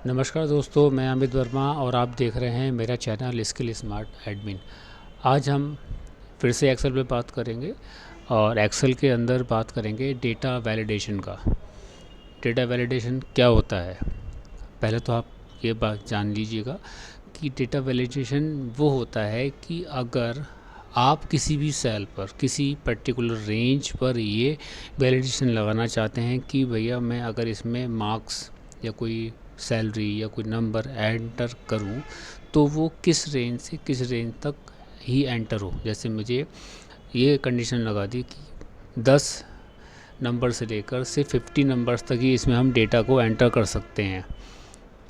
नमस्कार दोस्तों, मैं अमित वर्मा और आप देख रहे हैं मेरा चैनल स्किल स्मार्ट एडमिन। आज हम फिर से एक्सेल पे बात करेंगे और एक्सेल के अंदर बात करेंगे डेटा वैलिडेशन का। डेटा वैलिडेशन क्या होता है, पहले तो आप ये बात जान लीजिएगा कि डेटा वैलिडेशन वो होता है कि अगर आप किसी भी सेल पर किसी पर्टिकुलर रेंज पर ये वैलिडेशन लगाना चाहते हैं कि भैया मैं अगर इसमें मार्क्स या कोई सैलरी या कोई नंबर एंटर करूं तो वो किस रेंज से किस रेंज तक ही एंटर हो। जैसे मुझे ये कंडीशन लगा दी कि 10 नंबर से लेकर से 50 नंबर्स तक ही इसमें हम डेटा को एंटर कर सकते हैं।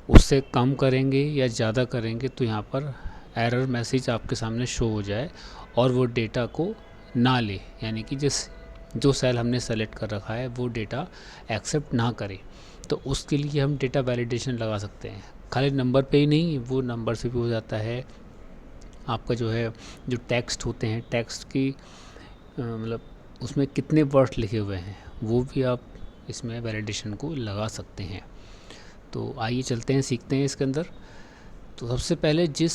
उससे कम करेंगे या ज़्यादा करेंगे तो यहाँ पर एरर मैसेज आपके सामने शो हो जाए और वो डेटा को ना ले, यानी कि जो सेल हमने सेलेक्ट कर रखा है वो डेटा एक्सेप्ट ना करे। तो उसके लिए हम डेटा वैलिडेशन लगा सकते हैं। खाली नंबर पे ही नहीं, वो नंबर से भी हो जाता है। आपका जो है जो टेक्स्ट होते हैं, टेक्स्ट की मतलब उसमें कितने वर्ड लिखे हुए हैं वो भी आप इसमें वैलिडेशन को लगा सकते हैं। तो आइए चलते हैं, सीखते हैं इसके अंदर। तो सबसे पहले जिस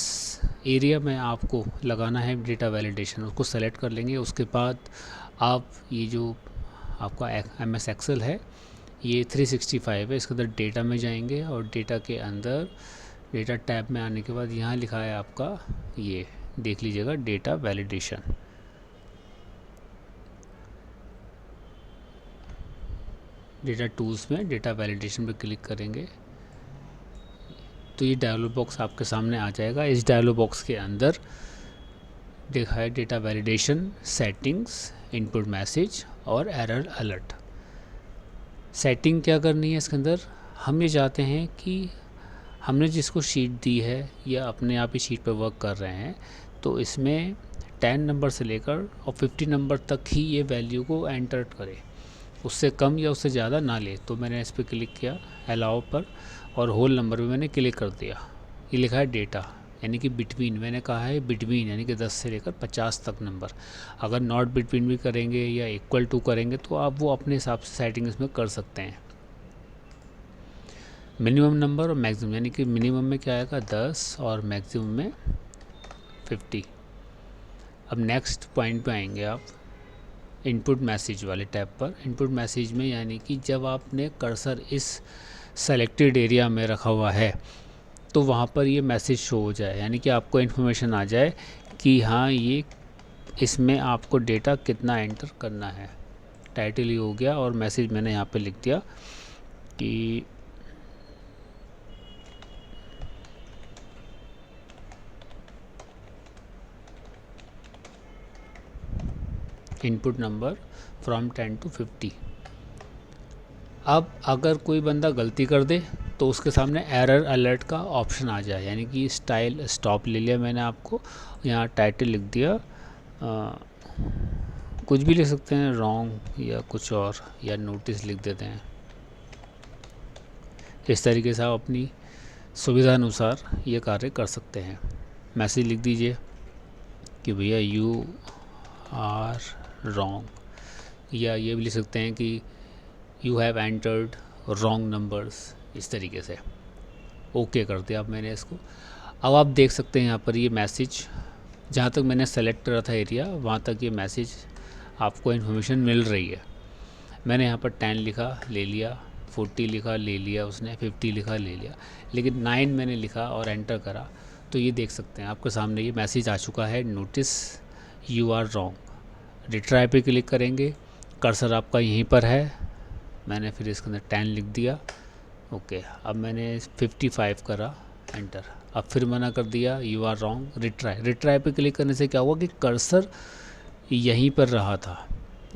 एरिया में आपको लगाना है डेटा वैलिडेशन उसको सेलेक्ट कर लेंगे। उसके बाद आप ये जो आपका MS एक्सेल है ये 365 है, इसके अंदर डेटा में जाएंगे और डेटा के अंदर डेटा टैब में आने के बाद यहाँ लिखा है आपका, ये देख लीजिएगा, डेटा वैलिडेशन। डेटा टूल्स में डेटा वैलिडेशन पर क्लिक करेंगे तो ये डायलॉग बॉक्स आपके सामने आ जाएगा। इस डायलॉग बॉक्स के अंदर देखा है data validation, settings, input message और एरर अलर्ट। सेटिंग क्या करनी है इसके अंदर, हम ये चाहते हैं कि हमने जिसको शीट दी है या अपने आप ही शीट पर वर्क कर रहे हैं तो इसमें 10 नंबर से लेकर और 50 नंबर तक ही ये वैल्यू को एंटर करे, उससे कम या उससे ज़्यादा ना ले। तो मैंने इस पर क्लिक किया अलाउ पर और होल नंबर पे मैंने क्लिक कर दिया। ये लिखा है डेटा, यानी कि बिटवीन, मैंने कहा है बिटवीन, यानी कि 10 से लेकर 50 तक नंबर। अगर नॉट बिटवीन भी करेंगे या इक्वल टू करेंगे तो आप वो अपने हिसाब से सेटिंग इसमें कर सकते हैं। मिनिमम नंबर और मैक्सिमम, यानी कि मिनिमम में क्या आएगा 10 और मैक्सिमम में 50। अब नेक्स्ट पॉइंट पे आएंगे आप इनपुट मैसेज वाले टैब पर। इनपुट मैसेज में यानी कि जब आपने कर्सर इस सेलेक्टेड एरिया में रखा हुआ है तो वहाँ पर ये मैसेज शो हो जाए, यानी कि आपको इन्फॉर्मेशन आ जाए कि हाँ ये इसमें आपको डेटा कितना एंटर करना है। टाइटल ही हो गया और मैसेज मैंने यहाँ पे लिख दिया कि इनपुट नंबर फ्रॉम 10 to 50। अब अगर कोई बंदा गलती कर दे तो उसके सामने एरर अलर्ट का ऑप्शन आ जाए, यानी कि स्टाइल स्टॉप ले लिया मैंने आपको, यहाँ टाइटल लिख दिया, कुछ भी लिख सकते हैं, रॉन्ग या कुछ और, या नोटिस लिख देते हैं। इस तरीके से आप अपनी सुविधा अनुसार ये कार्य कर सकते हैं। मैसेज लिख दीजिए कि भैया यू आर रॉन्ग, या ये भी लिख सकते हैं कि you have entered wrong numbers. इस तरीके से ओके कर दिया अब मैंने इसको। अब आप देख सकते हैं यहाँ पर ये मैसेज, जहाँ तक मैंने सेलेक्ट करा था एरिया वहाँ तक ये मैसेज आपको इन्फॉर्मेशन मिल रही है। मैंने यहाँ पर 10 लिखा, ले लिया, 40 लिखा, ले लिया उसने, 50 लिखा, ले लिया, लेकिन 9 मैंने लिखा और एंटर करा तो ये देख सकते हैं आपके सामने ये मैसेज आ चुका है, notice you are wrong. Retry पे क्लिक करेंगे, कर्सर आपका यहीं पर है, मैंने फिर इसके अंदर 10 लिख दिया, ओके। अब मैंने 55 करा, एंटर। अब फिर मना कर दिया यू आर रॉन्ग, रिट्राई पे क्लिक करने से क्या हुआ कि कर्सर यहीं पर रहा था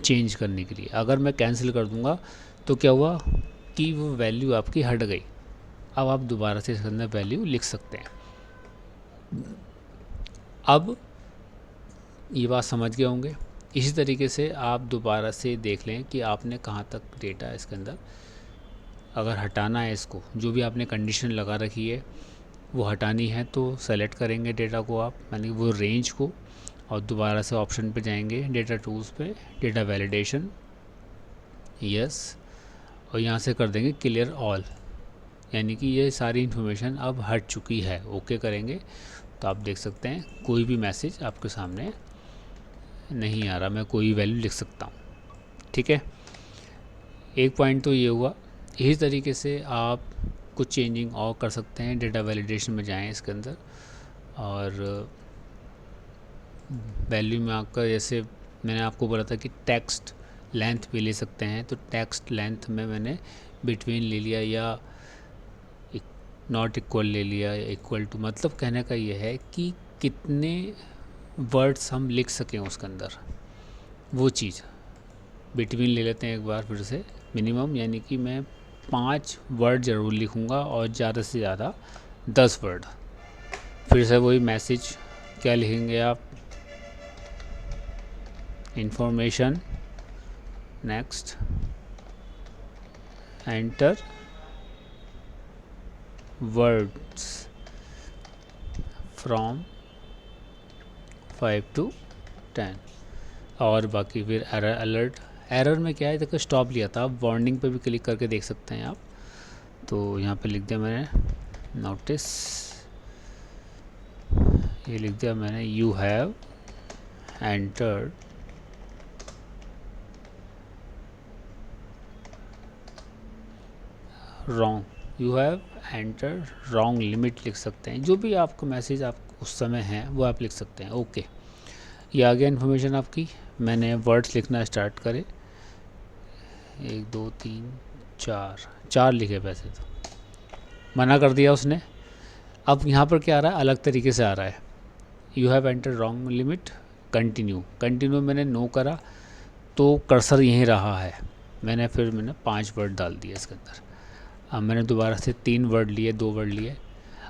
चेंज करने के लिए। अगर मैं कैंसिल कर दूंगा तो क्या हुआ कि वो वैल्यू आपकी हट गई। अब आप दोबारा से इसके अंदर वैल्यू लिख सकते हैं। अब ये बात समझ गए होंगे। इसी तरीके से आप दोबारा से देख लें कि आपने कहाँ तक डेटा इसके अंदर, अगर हटाना है इसको, जो भी आपने कंडीशन लगा रखी है वो हटानी है तो सेलेक्ट करेंगे डेटा को आप, यानी वो रेंज को, और दोबारा से ऑप्शन पे जाएंगे डेटा टूल्स पे, डेटा वैलिडेशन, यस, और यहाँ से कर देंगे क्लियर ऑल। यानी कि ये सारी इन्फॉर्मेशन अब हट चुकी है। ओके करेंगे तो आप देख सकते हैं कोई भी मैसेज आपके सामने नहीं आ रहा, मैं कोई वैल्यू लिख सकता हूँ। ठीक है, एक पॉइंट तो ये हुआ। इसी तरीके से आप कुछ चेंजिंग और कर सकते हैं। डेटा वैलिडेशन में जाएं इसके अंदर और वैल्यू में आपका, जैसे मैंने आपको बोला था कि टेक्स्ट लेंथ भी ले सकते हैं, तो टेक्स्ट लेंथ में मैंने बिटवीन ले लिया या नॉट इक्वल ले लिया या इक्वल टू। मतलब कहने का ये है कि कितने वर्ड्स हम लिख सकें उसके अंदर, वो चीज़। बिटवीन ले लेते हैं एक बार फिर से, मिनिमम यानी कि मैं 5 वर्ड ज़रूर लिखूँगा और ज़्यादा से ज़्यादा 10 वर्ड। फिर से वही मैसेज क्या लिखेंगे आप, information, next, enter words from 5 to 10 और बाकी फिर एरर अलर्ट। एरर में क्या है, देखो स्टॉप लिया था, आप वार्निंग पे भी क्लिक करके देख सकते हैं आप। तो यहाँ पे लिख दिया मैंने नोटिस, ये लिख दिया मैंने you have entered wrong, you have entered wrong limit लिख सकते हैं। जो भी आपका मैसेज आप उस समय है वो आप लिख सकते हैं। ओके, ये आ गया इन्फॉर्मेशन आपकी। मैंने वर्ड्स लिखना स्टार्ट करे, 1 2 3 4 लिखे, वैसे तो मना कर दिया उसने। अब यहाँ पर क्या आ रहा है, अलग तरीके से आ रहा है, you have enter wrong limit, continue मैंने नो करा तो कर्सर यहीं रहा है। मैंने 5 वर्ड डाल दिए इसके अंदर। अब मैंने दोबारा से 3 वर्ड लिए, 2 वर्ड लिए।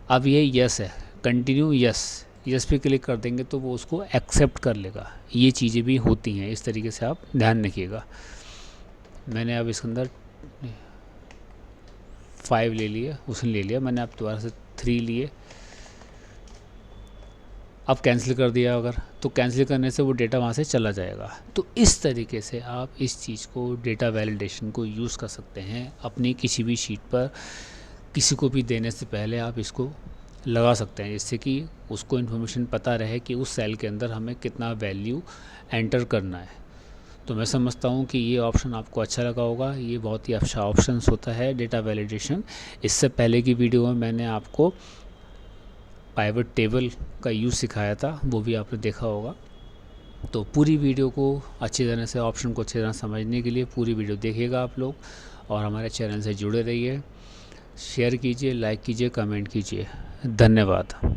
अब ये यस है, कंटिन्यू यस पे क्लिक कर देंगे तो वो उसको एक्सेप्ट कर लेगा। ये चीज़ें भी होती हैं, इस तरीके से आप ध्यान रखिएगा। मैंने अब इसके अंदर 5 ले लिए, उसने ले लिया, मैंने अब दोबारा से 3 लिए। अब कैंसिल कर दिया अगर, तो कैंसिल करने से वो डेटा वहाँ से चला जाएगा। तो इस तरीके से आप इस चीज़ को, डेटा वैलिडेशन को यूज़ कर सकते हैं अपनी किसी भी शीट पर। किसी को भी देने से पहले आप इसको लगा सकते हैं, जिससे कि उसको इन्फॉर्मेशन पता रहे कि उस सेल के अंदर हमें कितना वैल्यू एंटर करना है। तो मैं समझता हूँ कि ये ऑप्शन आपको अच्छा लगा होगा। ये बहुत ही अच्छा ऑप्शन होता है डेटा वैलिडेशन। इससे पहले की वीडियो में मैंने आपको पाइवट टेबल का यूज़ सिखाया था, वो भी आपने देखा होगा। तो पूरी वीडियो को अच्छी तरह से, ऑप्शन को अच्छी तरह समझने के लिए पूरी वीडियो देखिएगा आप लोग, और हमारे चैनल से जुड़े रहिए। शेयर कीजिए, लाइक कीजिए, कमेंट कीजिए। धन्यवाद।